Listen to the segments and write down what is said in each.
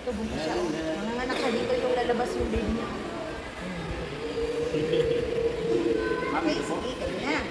Ito, buntis siya. Nanganganak siya dito yung lalabas yung baby niya. Okay, sige, kami na.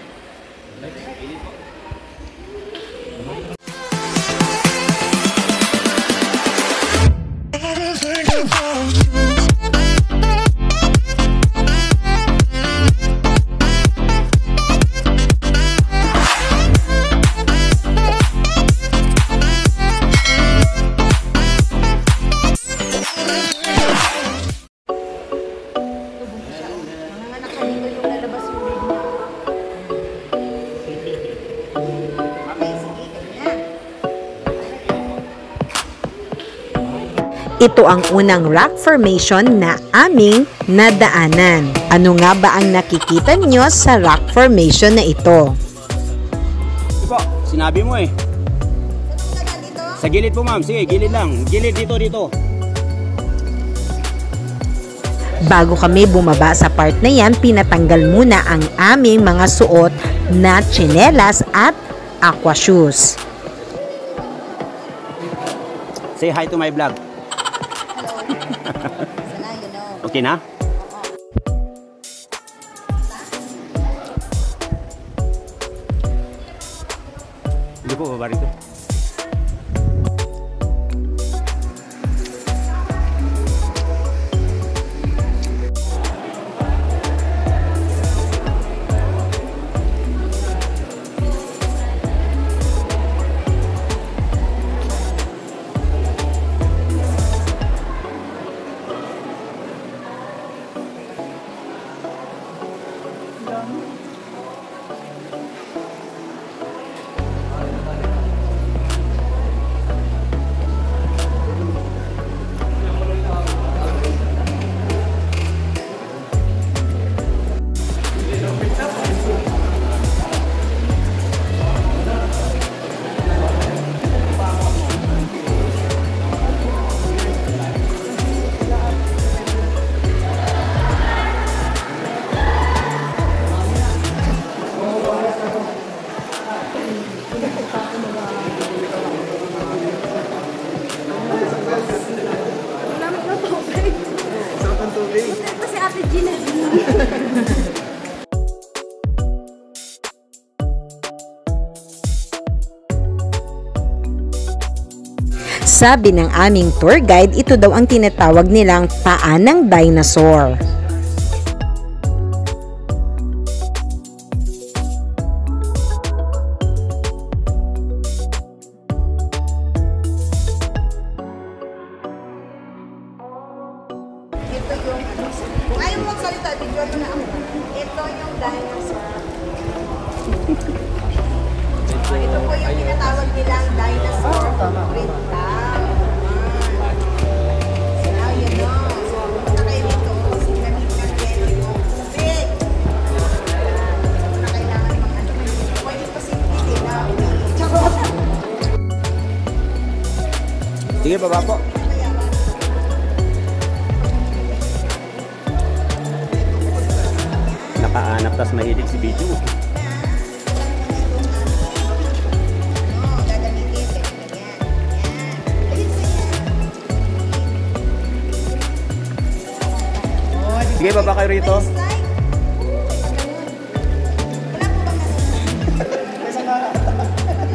Ito ang unang rock formation na aming nadaanan. Ano nga ba ang nakikita nyo sa rock formation na ito? Iko, sinabi mo eh. Sa gilid po ma'am, sige, gilid lang. Gilid dito. Bago kami bumaba sa part na yan, pinatanggal muna ang aming mga suot na tsinelas at aqua shoes. Say hi to my vlog. Okay na? Hindi po, baba rito. Kasi Ate Gina. Sabi ng aming tour guide, ito daw ang tinatawag nilang paa ng dinosaur. Ito yung, kung ayaw mo magsalita, video mo na ako. Ito yung dinosaur. Ito po yung tinatawag nilang dinosaur printout. So now you know. So pumunta kayo dito, gamit ng yellow yung big. So na kailangan mag-ano. Pwede pa simplitin na. Sige, baba po. Nakaanap, tas mahilig si Biju. Sige, baba kayo rito.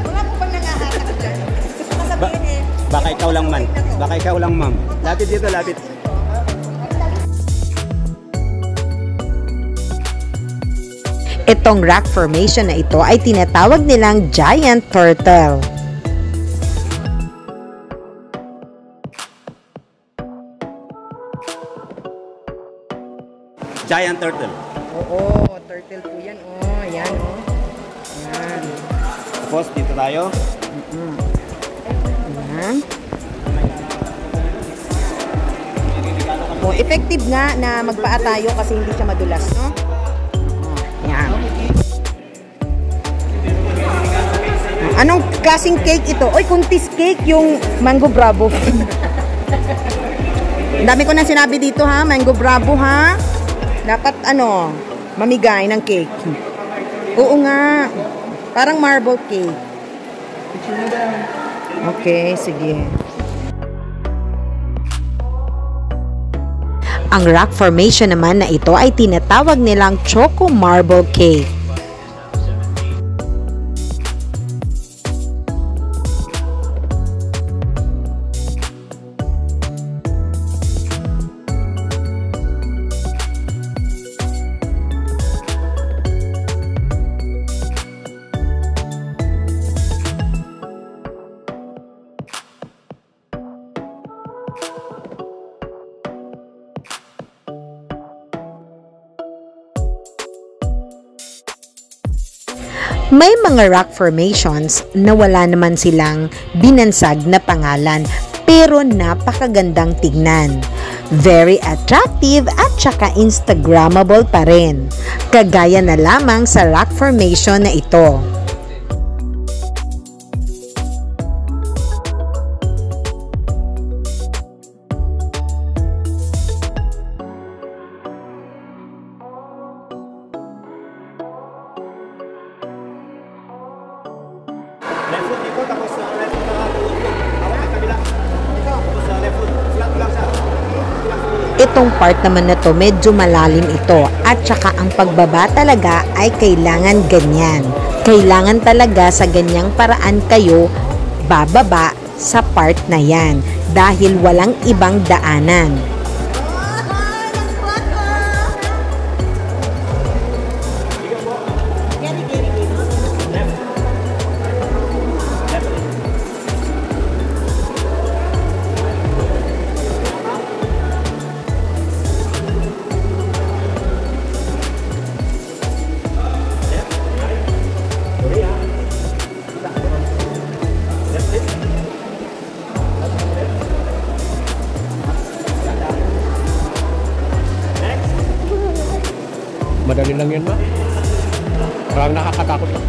Wala po bang nangahatak dyan? Gusto ko sabihin eh. Baka ikaw lang man. Baka ikaw lang ma'am. Lapit dito, lapit. Itong rock formation na ito ay tinatawag nilang giant turtle. Giant turtle. Oo, turtle po yan. Oh, yan oh. Yan. Tapos dito tayo. Yan. Oh, effective nga na magpaa tayo kasi hindi siya madulas, no? Yan. Anong klaseng cake ito? Oy, kuntis cake yung Mango Bravo. Ang dami ko nang sinabi dito ha, Mango Bravo ha. Dapat ano, mamigay ng cake. Oo nga. Parang marble cake. Okay, sige. Ang rock formation naman na ito ay tinatawag nilang Choco Marble Cave. May mga rock formations na wala naman silang binansag na pangalan pero napakagandang tignan. Very attractive at saka Instagrammable pa rin. Kagaya na lamang sa rock formation na ito. Left foot dito, tapos right foot na awak kabila. Tapos left foot, flat lang siya. Itong part naman na to medyo malalim ito at saka ang pagbaba talaga ay kailangan ganyan. Kailangan talaga sa ganyang paraan kayo bababa sa part na yan dahil walang ibang daanan. Madali lang yan, ma. Parang nakakatakot lang.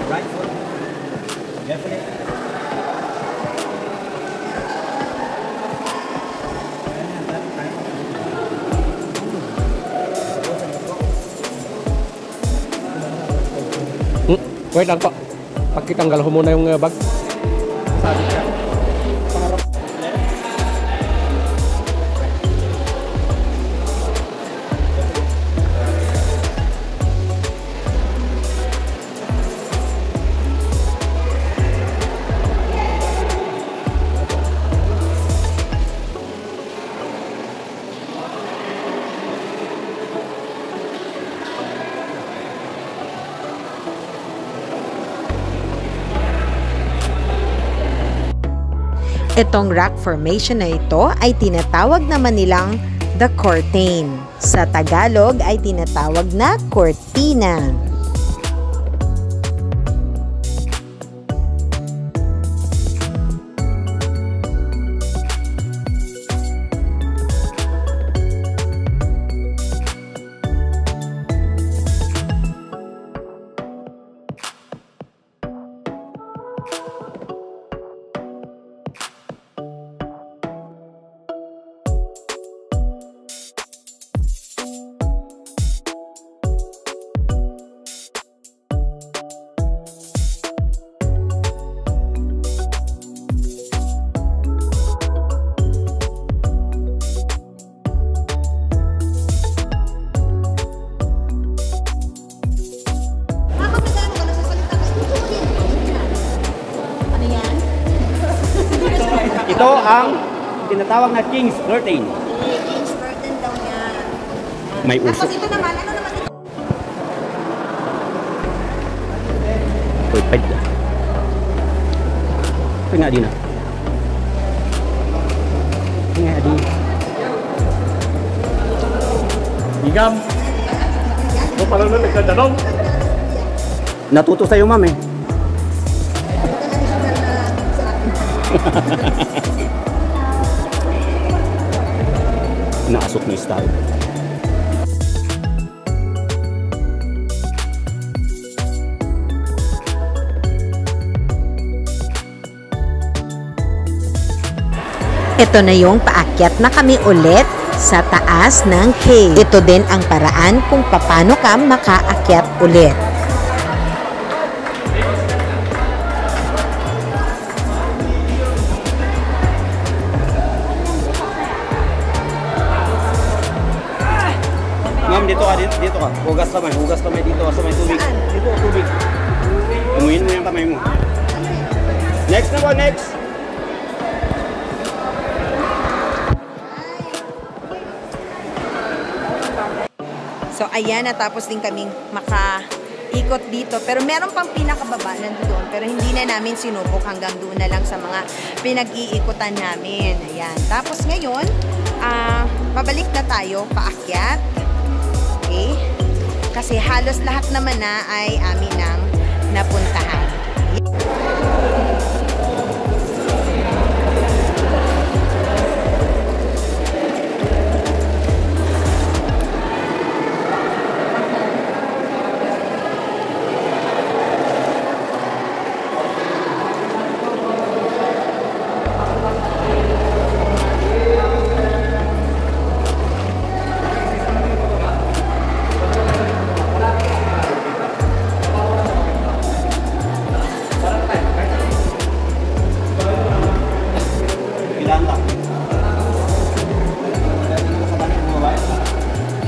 Right foot. Left foot. Wait lang po. Pagkitanggal ko muna yung bag. Sabi siya. Itong rock formation na ito ay tinatawag naman nilang the curtain. Sa Tagalog ay tinatawag na cortina. Ito ang tinatawag na King's Curtain. King's curtain daw yan. May Tapos usok. ito naman, ano naman ito? Wait, wait. Ito nga din ah. Ito nga din. Higam. O parang na nagkadanong. Natuto sa'yo, ma'am eh. Naasok na yung style. Ito na yung paakyat na kami ulit sa taas ng cave. Ito din ang paraan kung paano ka makaakyat ulit. dito ka. Hugas kamay dito sa may tubig. Saan? Dito, tubig. Amuyin mo yung kamay mo. Next na po, next. So ayan, natapos din kaming makaikot dito. Pero meron pang pinakababa nandoon. Pero hindi na namin sinubok, hanggang doon na lang sa mga pinag-iikutan namin. Ayan. Tapos ngayon, pabalik na tayo, paakyat. Okay? Kasi halos lahat naman na ay amin nang napuntahan.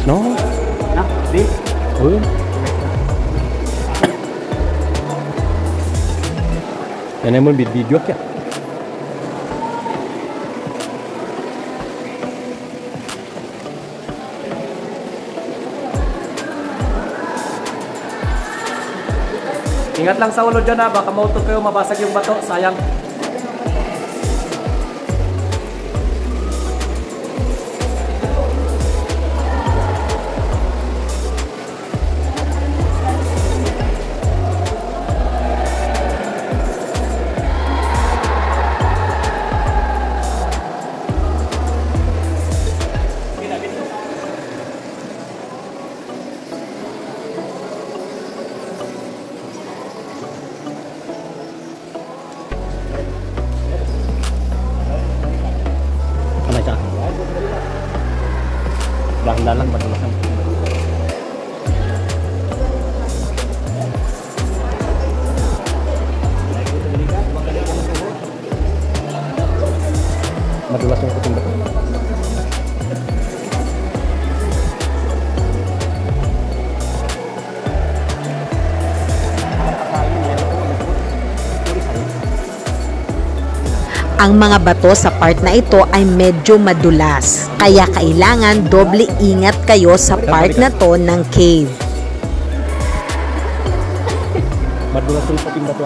No? Na, di. Oh. Yan ay mo video kya. Ingat lang sa ulo dyan ha, baka mauto kayo, mabasag yung bato, sayang. Dahan-dahan madulas ang madulas yung puting bato. Ang mga bato sa part na ito ay medyo madulas, kaya kailangan doble ingat kayo sa part na to ng cave. Madulas yung puting bato.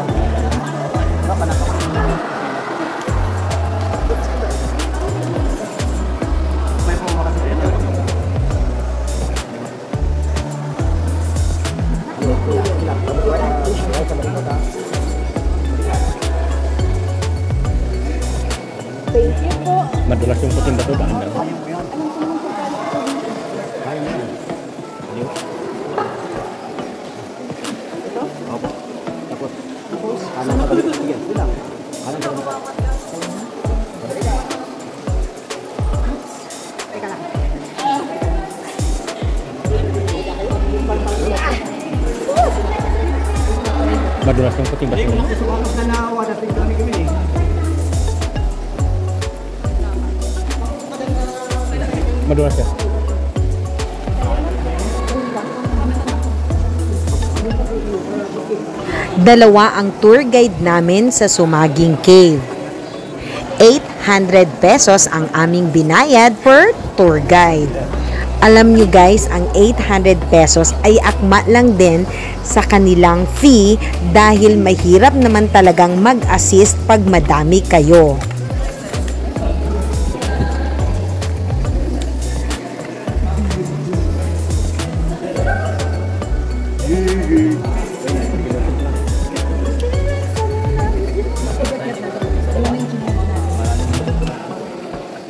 Madulas yung puting bato, dahan-dahan. Madulas yung puting bato. Madulas ya. Dalawa ang tour guide namin sa Sumaging Cave. 800 pesos ang aming binayad per tour guide. Alam nyo guys, ang 800 pesos ay akma lang din sa kanilang fee dahil mahirap naman talagang mag-assist pag madami kayo.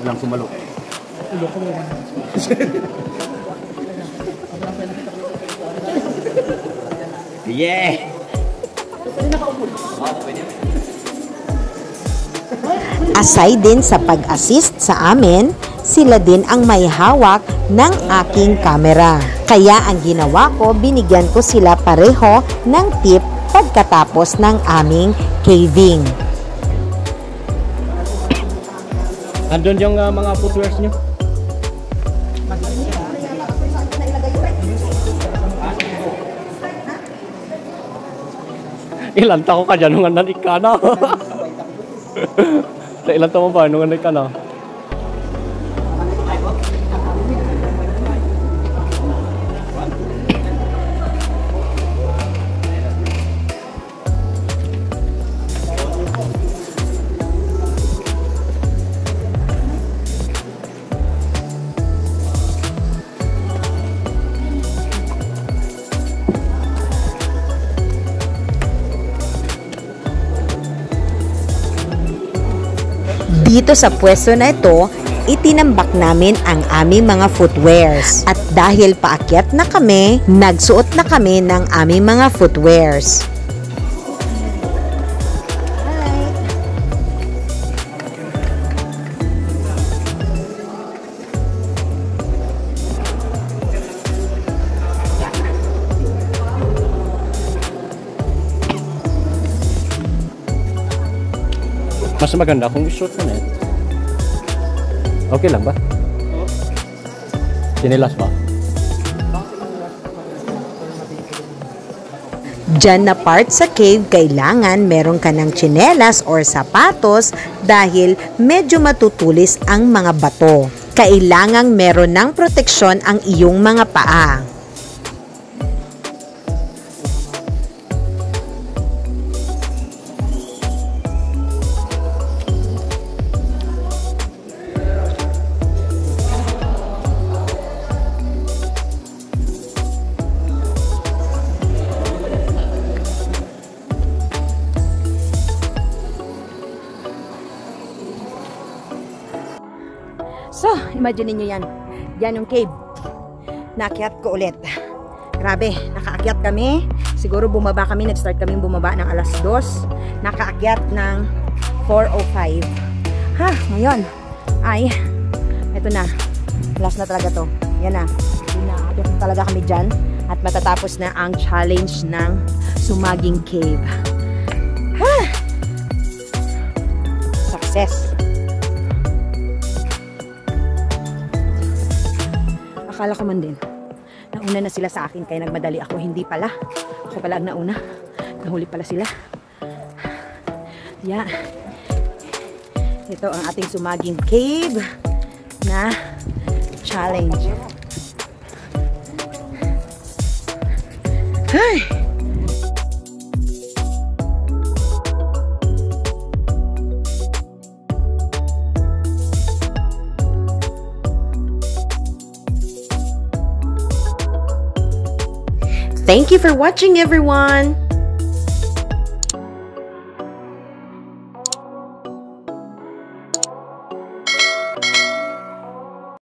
Walang sumalo. Yeah! Aside din sa pag-assist sa amin, sila din ang may hawak ng aking camera. Kaya ang ginawa ko, binigyan ko sila pareho ng tip pagkatapos ng aming caving. Andun yung mga footwears nyo. Ilan taon ka dyan nung anak ka na? Sa ilan taon mo ba nung anak ka na? Dito sa pwesto na ito, itinambak namin ang aming mga footwears. At dahil paakyat na kami, nagsuot na kami ng aming mga footwears. Mas maganda kung isuot mo na yan. Okay lang ba? Sinilas ba? Diyan na part sa cave, kailangan meron ka ng tsinelas or sapatos dahil medyo matutulis ang mga bato. Kailangang meron ng proteksyon ang iyong mga paa. So, imagine niyo yan. Yan yung cave. Naakyat ko ulit. Grabe, nakaakyat kami. Siguro bumaba kami, nag-start kami bumaba ng alas 2. Nakaakyat ng 4:05. Ha, ngayon ay, eto na. Last na talaga to. Yan na. Nakaakyat na talaga kami dyan. At matatapos na ang challenge ng Sumaging Cave. Ha! Success. Akala ko man din, nauna na sila sa akin kaya nagmadali ako. Hindi pala. Ako pala ang nauna. Nahuli pala sila. Yeah. Ito ang ating Sumaging Cave na challenge. Ay! Thank you for watching, everyone!